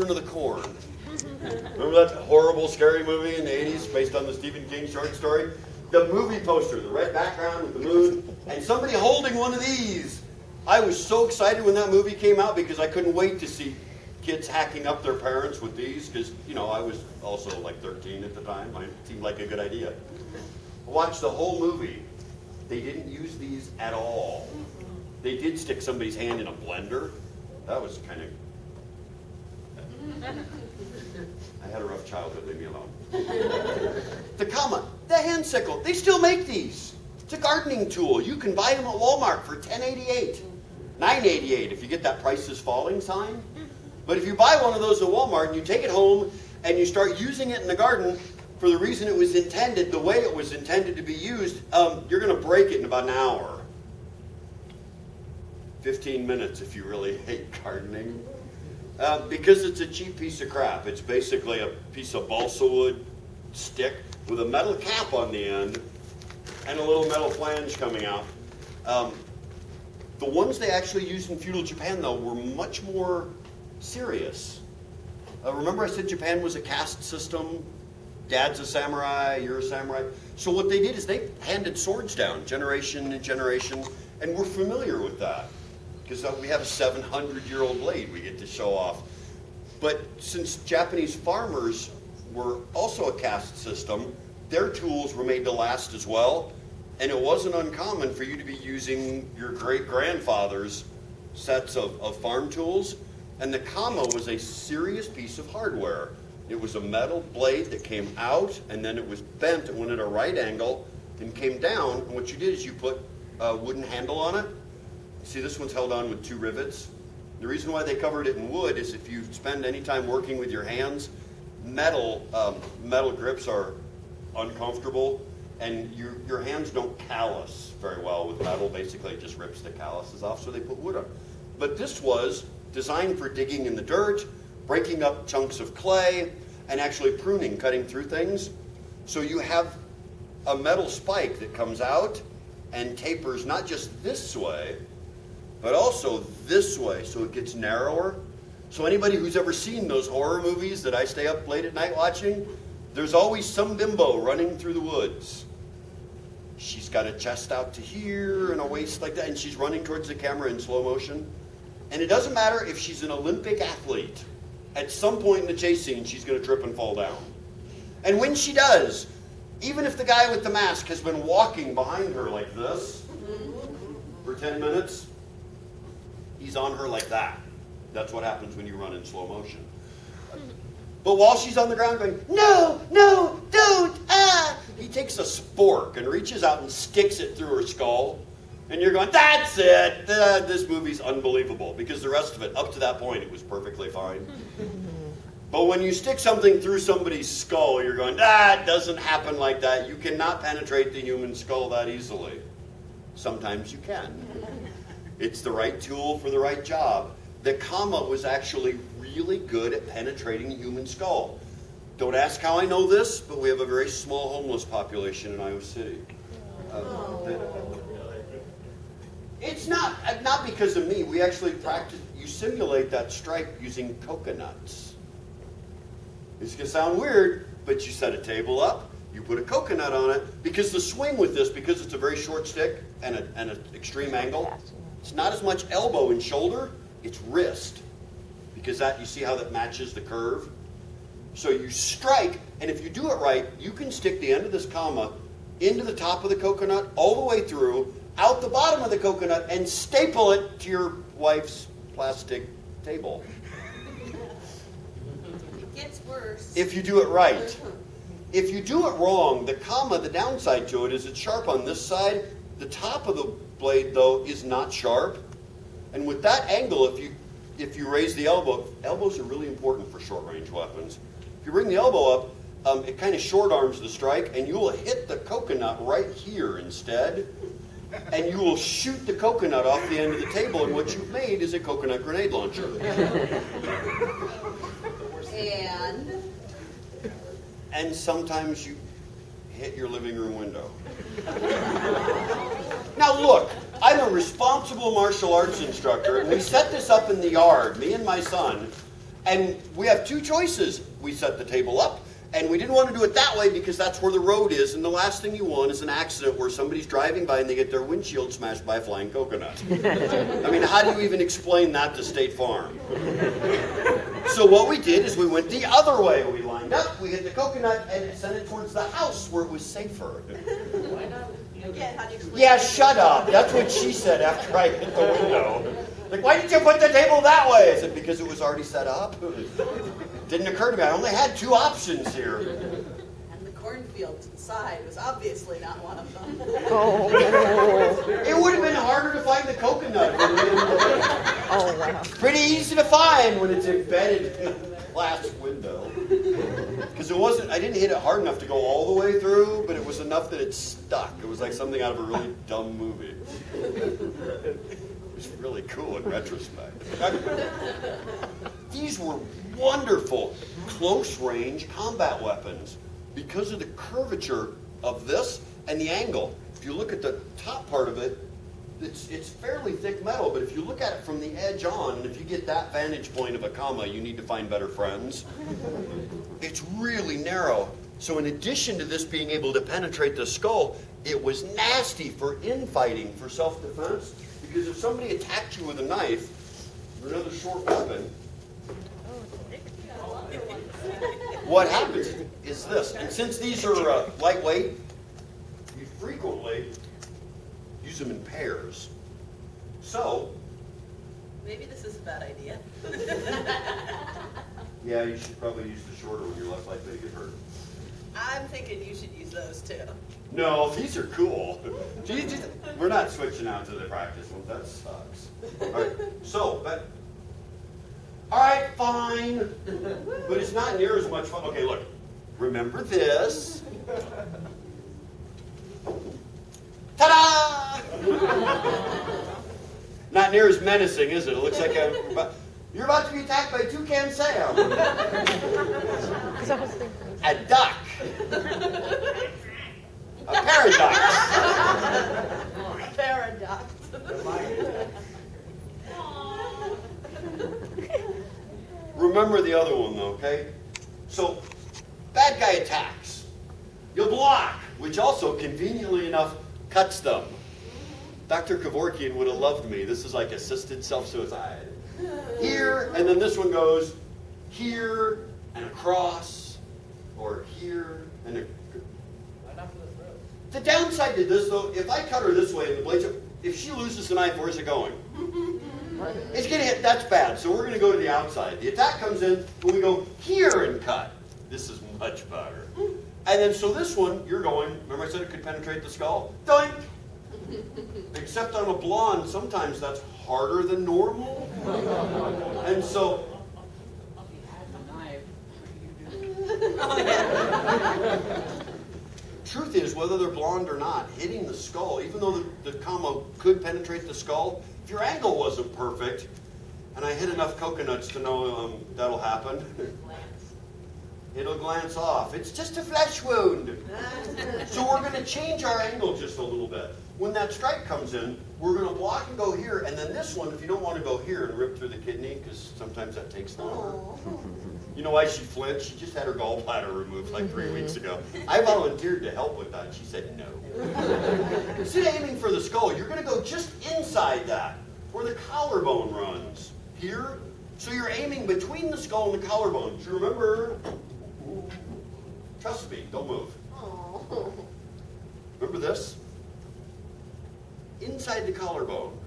Children of the Corn. Remember that horrible, scary movie in the 80s based on the Stephen King short story? The movie poster, the red background with the moon, and somebody holding one of these. I was so excited when that movie came out because I couldn't wait to see kids hacking up their parents with these because, you know, I was also like 13 at the time. It seemed like a good idea. I watched the whole movie. They didn't use these at all. They did stick somebody's hand in a blender. That was kind of... I had a rough childhood, leave me alone. The comma, the hand sickle, they still make these. It's a gardening tool. You can buy them at Walmart for $10.88, $9.88 if you get that price is falling sign. But if you buy one of those at Walmart and you take it home and you start using it in the garden for the reason it was intended, the way it was intended to be used, you're going to break it in about an hour. 15 minutes if you really hate gardening. Because it's a cheap piece of crap. It's basically a piece of balsa wood stick with a metal cap on the end and a little metal flange coming out. The ones they actually used in feudal Japan, though, were much more serious. Remember I said Japan was a caste system? Dad's a samurai, you're a samurai. So what they did is they handed swords down generation to generation, and we're familiar with that. Because we have a 700-year-old blade we get to show off. But since Japanese farmers were also a caste system, their tools were made to last as well. And it wasn't uncommon for you to be using your great-grandfather's sets of farm tools. And the kama was a serious piece of hardware. It was a metal blade that came out, and then it was bent and went at a right angle and came down. And what you did is you put a wooden handle on it. See, this one's held on with 2 rivets. The reason why they covered it in wood is if you spend any time working with your hands, metal grips are uncomfortable, and your hands don't callus very well with metal. Basically, it just rips the calluses off, so they put wood on. But this was designed for digging in the dirt, breaking up chunks of clay, and actually pruning, cutting through things. So you have a metal spike that comes out and tapers not just this way, but also this way, so it gets narrower. So anybody who's ever seen those horror movies that I stay up late at night watching, there's always some bimbo running through the woods. She's got a chest out to here and a waist like that, and she's running towards the camera in slow motion. And it doesn't matter if she's an Olympic athlete. At some point in the chase scene, she's going to trip and fall down. And when she does, even if the guy with the mask has been walking behind her like this for 10 minutes, he's on her like that. That's what happens when you run in slow motion. But while she's on the ground going, no, no, don't, he takes a spork and reaches out and sticks it through her skull. And you're going, that's it. This movie's unbelievable. Because the rest of it, up to that point, it was perfectly fine. But when you stick something through somebody's skull, you're going, it doesn't happen like that. You cannot penetrate the human skull that easily. Sometimes you can. It's the right tool for the right job. The kama was actually really good at penetrating the human skull. Don't ask how I know this, but we have a very small homeless population in Iowa City. It's not because of me. We actually practice, you simulate that strike using coconuts. It's going to sound weird, but you set a table up, you put a coconut on it, because the swing with this, because it's a very short stick and an extreme angle, it's not as much elbow and shoulder, it's wrist. Because that, you see how that matches the curve? So you strike, and if you do it right, you can stick the end of this kama into the top of the coconut, all the way through, out the bottom of the coconut, and staple it to your wife's plastic table. It gets worse. If you do it right. If you do it wrong, the kama, the downside to it is it's sharp on this side. The top of the blade, though, is not sharp. And with that angle, if you raise the elbow, elbows are really important for short-range weapons. If you bring the elbow up, it kind of short arms the strike, and you will hit the coconut right here instead. And you will shoot the coconut off the end of the table, and what you've made is a coconut grenade launcher. And sometimes you hit your living room window. Now look, I'm a responsible martial arts instructor, and we set this up in the yard, me and my son, And we have two choices. We set the table up, and we didn't want to do it that way because that's where the road is, and the last thing you want is an accident where somebody's driving by and they get their windshield smashed by a flying coconut. I mean, how do you even explain that to State Farm? So what we did is we went the other way. We lined up, we hit the coconut, and sent it towards the house where it was safer. Why not? Again, how do you explain Yeah, that? shut up. That's what she said after I hit the window. Like, why did you put the table that way? I said, because it was already set up. Didn't occur to me. I only had two options here. And the cornfield to the side was obviously not one of them. It would have been harder to find the coconut. Oh, wow. Pretty easy to find when it's embedded in the glass window. Because it wasn't, I didn't hit it hard enough to go all the way through, but it was enough that it stuck. It was like something out of a really dumb movie. It was really cool in retrospect. These were wonderful close-range combat weapons because of the curvature of this and the angle. If you look at the top part of it, it's fairly thick metal, but if you look at it from the edge on, and if you get that vantage point of a comma, you need to find better friends. It's really narrow. So in addition to this being able to penetrate the skull, it was nasty for infighting, for self-defense, because if somebody attacked you with a knife or another short weapon, what happens is this. And since these are lightweight, you frequently use them in pairs. So, Maybe this is a bad idea. yeah, you should probably use the shorter one. You're less likely to get hurt. I'm thinking you should use those too. No, these are cool. We're not switching out to the practice ones. That sucks. All right, so, but, all right, fine. But it's not near as much fun. Okay, look. Remember this. Ta-da! Not near as menacing, is it? It looks like you're about to be attacked by Toucan Sam. A duck. A paradox. Paradox. Remember the other one, though, okay? So, bad guy attacks. You block, which also, conveniently enough, cuts them. Dr. Kevorkian would have loved me. This is like assisted self-suicide. Here, and then this one goes here and across, or here and Why not for the throat? the downside to this, though, if I cut her this way and the blades, if she loses the knife, where's it going? It's gonna hit. That's bad. So we're gonna go to the outside. The attack comes in, and we go here and cut. This is much better. And then so this one, you're going. Remember I said it could penetrate the skull. Doink. Except on a blonde, sometimes that's harder than normal. And so. Truth is, whether they're blonde or not, hitting the skull, even though the combo could penetrate the skull, if your angle wasn't perfect, and I hit enough coconuts to know that'll happen, it'll glance off. It's just a flesh wound. So we're going to change our angle just a little bit. When that strike comes in, we're going to block and go here, and then this one, if you don't want to go here and rip through the kidney, because sometimes that takes longer. You know why she flinched? She just had her gallbladder removed like 3 weeks ago. I volunteered to help with that. She said no. Instead of aiming for the skull, you're going to go just inside that, where the collarbone runs. Here. So you're aiming between the skull and the collarbone. Do you remember? Trust me, don't move. Remember this? Inside the collarbone.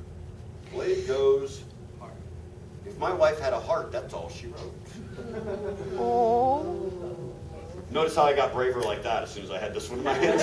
Blade goes. If my wife had a heart, that's all she wrote. Oh. Notice how I got braver like that as soon as I had this one in my hands.